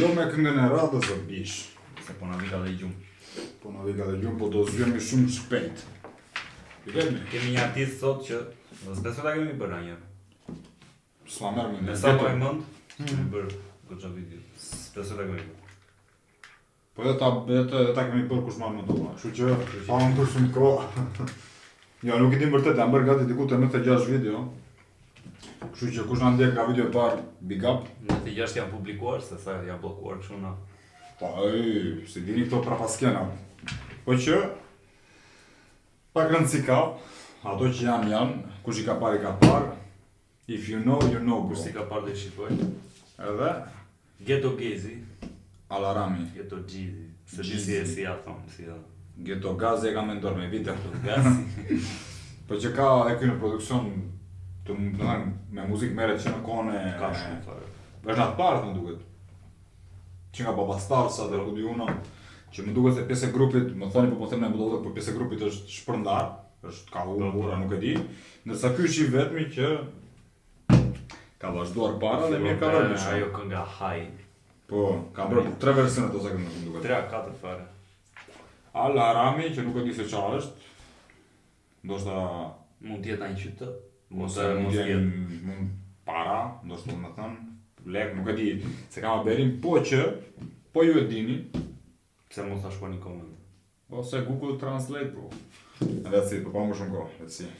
Jo me këngën e radhës o bish. Se po na vika dhe gjumë. Po na vika dhe gjumë, po do zhjemi shumë shpejt. Kemi një artist sot që s'besoj ta kemi bërë një. S'ma merr më. Me sa po e mend, kemi bërë goxha video. S'besoj ta kemi bërë. Po ta kemi bërë kush marr më do. Kështu që pa më bërë shumë kohë. Jo, nuk e di vërtet, jam bërë gati diku te 96 video. Kështu që kush na ndjek nga video e parë, big up. 96 janë publikuar, se sa janë bllokuar kështu na. Po, si dini këto prapaskena. Po që pak rëndësi ka, ato që janë, kush i ka parë. If you know, you know, bro. Kush i ka parë dhe shikoj. Edhe Ghetto Gezi, Alarami. Ghetto Gezi, se di si e si ja thonë, si ja. Ghetto Gazi e ka me ndorë me vite. Gazi. Po që ka e kjo në produksion të me muzikë mere që në kone... Ka shumë fare. Është në të parë të më duket. Që nga Baba Starsa dhe Rudi Uno, që më duket se pjesë e grupit, më thoni po them në mbëllodhe, po pjesë e grupit është shpërndar, është ka ura, nuk e di. Ndërsa ky është i vetmi që ka vazhduar para dhe mirë ka bërë. Ajo kënga Haj. Po, ka bërë 3 versione të ose këngë më duket. 3-4 fare. Alarami, që nuk e di se çfarë është. Ndoshta mund të jetë në qytet, mund para, ndoshta më thënë, lek, nuk e di se kam aberin, po ju e dini, pse mos ta shkruani në koment. Ose Google Translate, bro. Let's see, po pa më shumë kohë, let's see.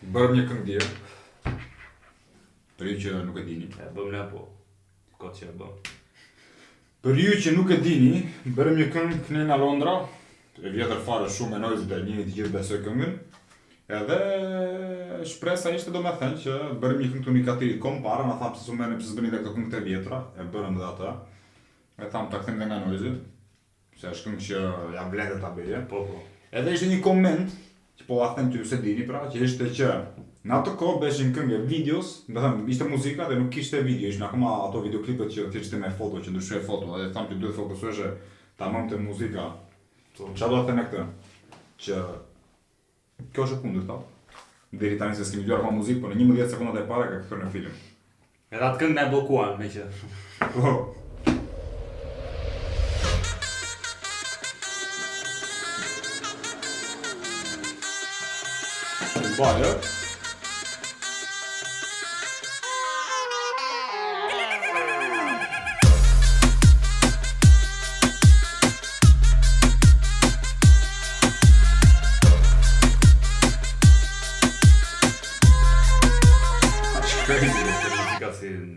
Bërëm një këngë dje, për ju që nuk e dini. Bëm ne po, kot që e bëm. Për ju që nuk e dini, bërëm një këngë Knena Londra, e vjetër fare shumë e nojzit e njëri të gjithë besoj këngën. Edhe shpresa ishte do me thënë që bërëm një këngë të unikatirit kom para, na thamë se su mene pëse zbëni dhe këto këngë të vjetra, e bërëm dhe ata. E thamë ta këthim dhe nga nojzit, se është këngë që jam vletet ta bëje. Po. Edhe ishte një koment, që po a them ty se dini pra, që ishte që në ato kohë beshin këngë videos, do them ishte muzika dhe nuk kishte video, ishin akoma ato videoklipet që thjesht me foto, që ndryshoi foto, edhe tham që duhet fokusohesh tamam te muzika. Çfarë do të thënë këtë? Që kjo është e kundërta. Deri tani se s'kemi dëgjuar akoma muzikë, por në 11 sekondat e para ka kthyer në film. Edhe atë këngë na e bllokuan me që. Po. Baje.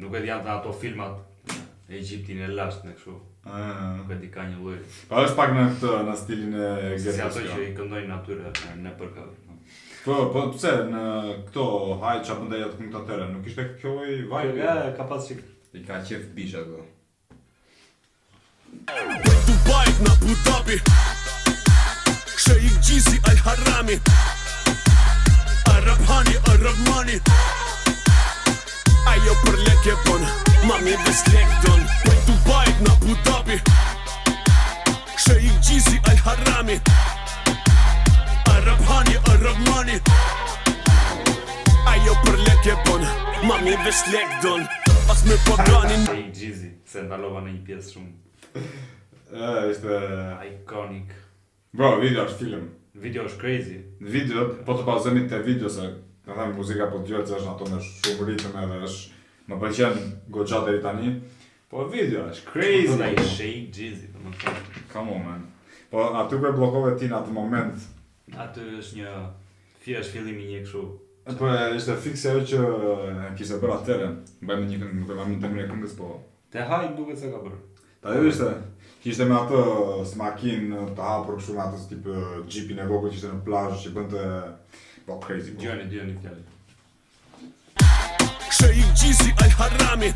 Nuk e di janë ato filmat e Egjiptin e lasht në kështu. Nuk e di ka një lloj. Pa është pak në stilin e Ghetto. Si ato që i këndojnë atyre në përka. Po, pse në këto haj qa bëndaj atë këngë të atere, nuk ishte kjo i vibe? Ja, ka pas qik. I ka qef bisha këto. Dubai në Abu Dhabi, Sheikh Gjizi Al-Harami, Arab Hani, Arab Mani. Ajo për leke bon, mami ves lek don. Dubai në Abu Dhabi, Sheikh Gjizi Al-Harami, Arab Hani, Arab Mani. Ajo për leke bon, mami ves lek don. As me paganin Sheikh Gjizi, se ndalova në një pjesë shumë ishte iconic. Bro, video është film. Video është crazy. Video, po të bazëmit të video se në thëmë muzika po t'gjojtë që është në ato me shumë ritëm edhe është më pëlqen goxha deri tani. Po video është crazy. Like Sheikh Gjizi, po më thëmë. Come on, man. Po aty ku e blokove ti në atë moment. Aty është një është fillimi një kështu. Po ishte fikse ajo që kishte bërë atëre. Bëjmë një këngë, nuk e marrë në temën e këngës, po. Te haj duket se ka bërë. Ta jo ishte, kishte me atë smakin të hapur kështu me atë tip jeepin e vogël që ishte në plazh që bënte po crazy. Djoni fjalë. Sheikh Gjizi Al-Harami,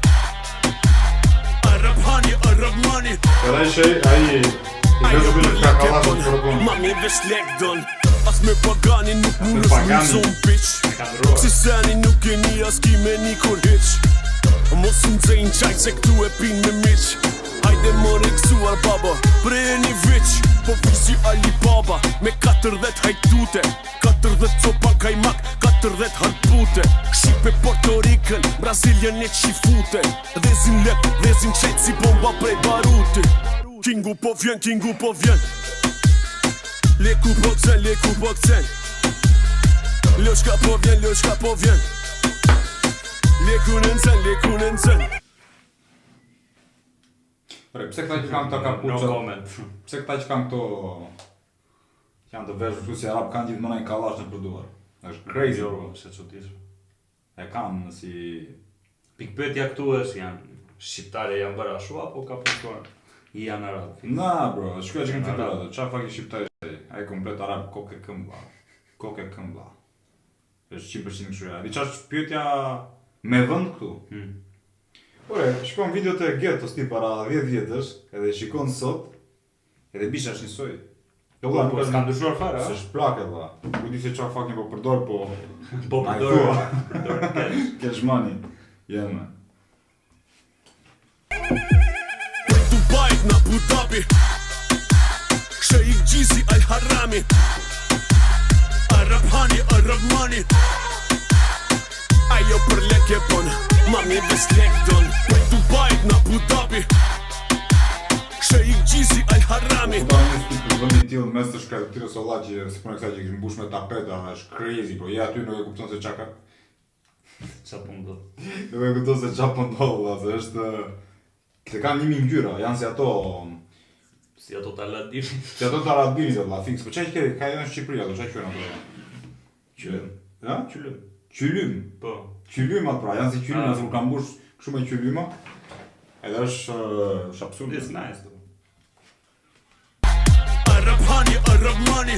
Arab Hani, Arab Mani. Edhe ai Ajo për leke bon, mami ves lek don. As me pagani nuk mund është një zon bitch. Si seni nuk e një as ki me një kur hiq. Mos më dzejnë qajt se këtu e pin me miq. Hajde Hajde mori kësuar baba, prej një veç, po visi Alibaba. Me 40 hajtute, 40 copa kajmak, 40 harpute. Shqipe Puerto Rican, Brazilian e qifute. Dhezin lep, dhezin qejt si bomba prej baruti. Kingu po vjen, kingu po vjen. Leku po këcen, leku po këcen. Loshka po vjen, loshka po vjen. Leku në nëzën, leku në nëzën. Pse këta që kanë të kapuqat... No comment. Pse këta që kanë këto... Janë të veshë këtu si arab, kanë gjithmonë një kalash në përduar. Është crazy, bro. Se çuditshme. E kanë si... Pikpyetja këtu është janë shqiptare janë bërë ashtu apo ka përshkuar i janë arab? Na, bro, shkuja që kanë fitrat, qa fakt i shqiptare është ai komplet arab koke këmba. Koke këmba. Është 100% kështu ja. Di qash pyetja me vend këtu? Ore, shikon videot e Getos ti para 10 vjetësh, edhe shikon sot, edhe bisha është njësoj. Po, s'ka ndryshuar fare, a? S'është plake, valla. Ku di se qa fucking po përdor, po... Po përdor cash money. Jeme. Dubai në Abu Dhabi, Sheikh Gjizi Al Harami. Arab hani, Arab money. Ajo për leke bon, mami ves lek don. Dubai në Abu Dhabi, Sheikh Gjizi Al Harami. Po da një stupë për vëndi t'ilë mes të shkretë të tire sola që si pune kësa që kishë mbush me tapeta, është crazy, po je aty nuk e kupton se qa ka... Qa po ndo? Nuk e kupton se qa po ndodhë, se është... Se kanë 1000 ngjyra, janë si ato... Si ato taladini. Si ato taradini, la fix, po qa që ka edhe në Shqipëri ato, qa qënë ato? Qylym. Ja? Qylym. Qylym. Po. Qylymat pra, janë si qylyma, se kur ka mbush shumë e qylyma. Edhe është absurd. It's nice though. Arab hani, Arab money.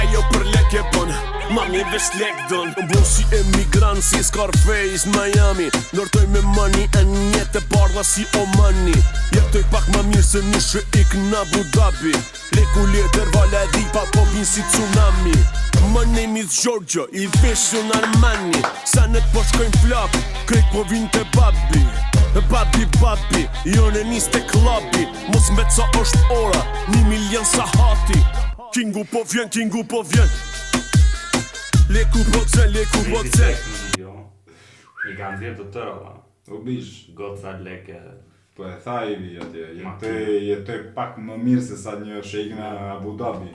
Ajo për lek e bon, mami vesh lek don. Bo si emigrant si Scarface në Miami. Ndortoj me money e njetë e bardha si Omani. Jetoj pak ma mirë se një shëik në Abu Dhabi. Leku leder vala e dhipa po bin si tsunami. My name is Giorgio, i veshun Armani. Sa net po shkojnë flak, krejt po vin të babi. Babi, jone nis të klabi. Mos me ca është ora, 1 milion sa hati. Kingu po vjen, kingu po vjen. Leku po këcen, leku po këcen. I kanë dhjetë të tëra, la. O bish, Goca leke. po e tha i vi atje, jetoj pak më mirë se sa një sheik në Abu Dhabi.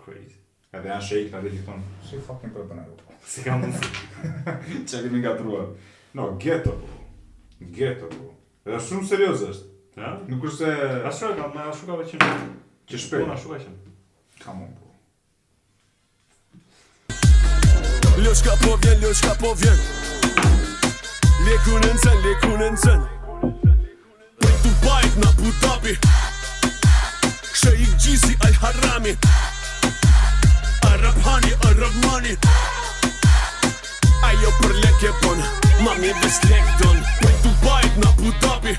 Crazy. Edhe janë sheik në dhe që thonë, si fucking për përna jo. Si ka mundësi. Qa kemi nga truar. No, ghetto, po. Ghetto, po. Edhe shumë serios është. Ja? Nuk është se... Ashtu ka qenë. Që shpejt. Po, ashtu ka qenë. Come on, po. Loshka po vjen, loshka po vjen. Leku në nëzën, leku në nëzën. Prej Dubai në Abu Dhabi, Sheikh Gjizi Al Harami. Arab hani, Arab money. Ajo për lek e bon, mami ves lek don. Prej Dubai në Abu Dhabi,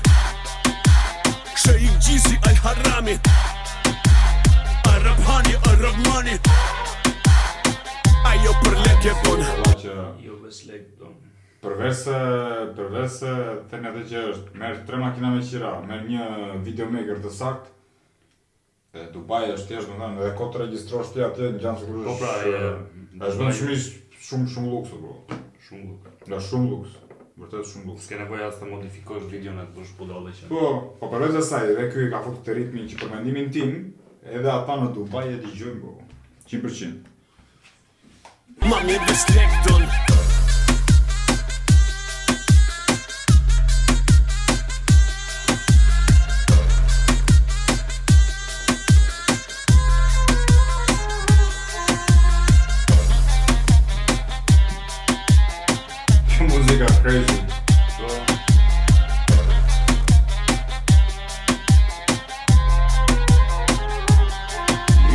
Sheikh Gjizi Al Harami. Arab hani, Arab money. Ajo për lek e bon. Jo ves lek don. Përveç se thënë edhe që është, merr 3 makina me qira, merr një videomaker të sakt. E Dubai është thjesht, domethënë, edhe kot regjistrosh ti atë në gjanë sigurisht. Po pra, është vetëmisht shumë luks, bro. Shumë luks. Nga shumë luks. Vërtet shumë luks. S'ke nevojë as të modifikosh videon e të bësh budallë që. Po përveç asaj, edhe ky ka futur të ritmin që për mendimin tim, edhe ata në Dubai e dëgjojnë, bro. 100%. Mami ves lek don. Muzika crazy.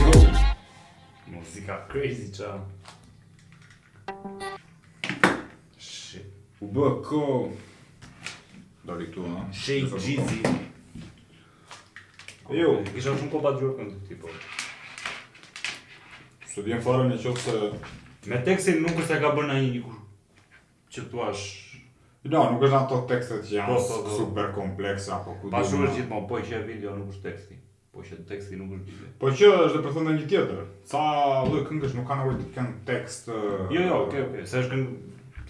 Yo. Muzika crazy qa. Shit. U bë ko... Dali këtu, ha? Sheikh Gjizi. Jo. Kisha shumë kopa të gjurë këndë tipo. Se vjen fare në qoftë se... Me tekstin nuk është e ka bërë na një kur që thua Jo, nuk është ato tekstet që janë Po. super komplekse apo ku Pas është gjithmonë, po i qe video nuk është teksti. Po që teksti nuk është video. Po që është dhe për thënë një tjetër. Ca lloj këngësh nuk kanë nevojë të kenë tekst. Jo, okay. Se është këngë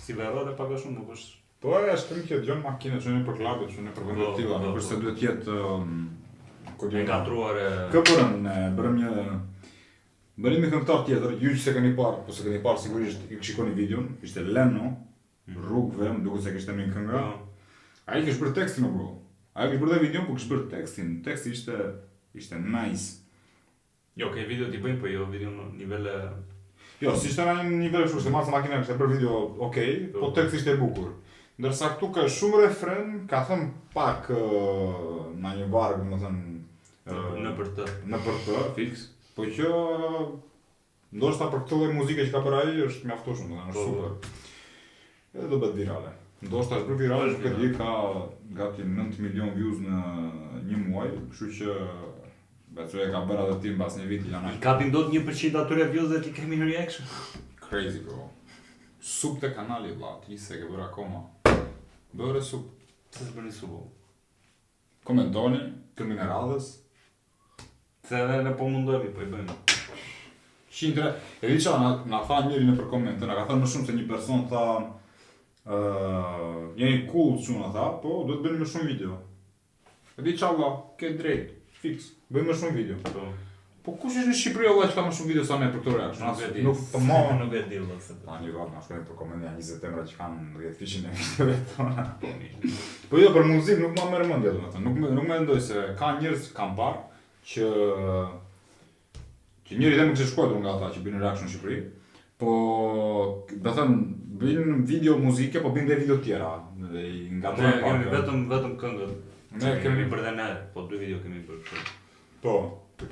si verë dhe pak a shumë nuk është. Po është këngë që dëgjon makinë, që për klubet, që për vende të tilla, nuk është se duhet të jetë E gatruar Kë bërëm një këngëtar tjetër, ju që se keni parë, po se keni parë sigurisht i shikoni videon, ishte Leno, rrugëve, më duket se kishte një këngë. Ai kishte bërë tekstin o bro. Ai kishte bërë dhe videon, po kishte bërë tekstin. Teksti ishte nice. Jo, ke video t'i bëjmë, po jo video në nivel Jo, si ishte në një nivel kështu, se marrë makina kishte bërë video okej, po teksti ishte bukur. Ndërsa këtu ka shumë refren, ka thënë pak në një varg, më thënë në për të, fix. Po që ndoshta për këtë lloj muzike që ka për ai është mjaftueshëm, është super. Edhe do bëhet virale. Ndoshta është bërë virale, nuk e di, ka gati 9 milion views në një muaj, kështu që e ka bërë edhe ti mbas një viti janë. I kapin dot 1% atyre views dhe ti kemi në reaction. Crazy bro. Sub te kanali vlla, ti se ke bërë akoma. Bëre sub. Se s'bërni sub. Komentoni, këngën e radhës. Se edhe ne po mundohemi, po i bëjmë. Shindre, e di qa, na tha njëri në për komente, na ka thënë më shumë se një person tha jeni cool që na tha, po do të bëjmë më shumë video. E di qa vlla, ke drejt, fix, bëjmë më shumë video. Po kush është në Shqipëri valla që ka më shumë video sa ne për këtë reaction? Nuk e di. Nuk e di valla se. Një radhë na shkojnë për komente janë 20 emra që kanë 10 fishin e videove tona. Po jo, për muzikë nuk ma merr mendje domethënë, nuk mendoj se ka njerëz që kanë parë që njëri dhe më kështë shkuar nga ata që bëjnë reaction në Shqipëri, po do thënë bëjnë video muzike, po bëjnë dhe video tjera, dhe i ngatrojnë pak. Ne kemi vetëm këngët. Ne kemi bërë dhe ne, po 2 video kemi bërë kështu. Po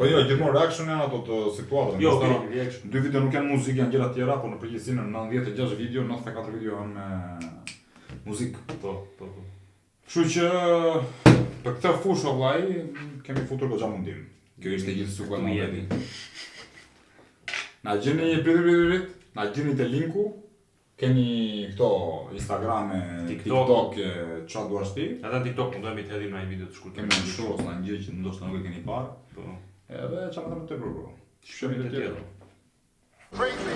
jo, gjithmonë reaction janë ato të situatave. Jo, reaction. 2 video nuk janë muzikë, janë gjëra tjera, po në përgjithësi në 96 video, 94 video janë me muzikë. Po. Kështu që për këtë fushë vllai kemi futur goxha mundim. Kjo ishte gjithë sukur më veti. Na gjeni prit, na gjeni te linku. Keni këto Instagram, TikTok, çfarë duash ti? Edhe në TikTok mundojmë të hedhim një video të shkurtër. Kemi një show në gjë që ndoshta nuk e keni parë. Po. Edhe çfarë më të bërë. Shkojmë te tjetër. Crazy.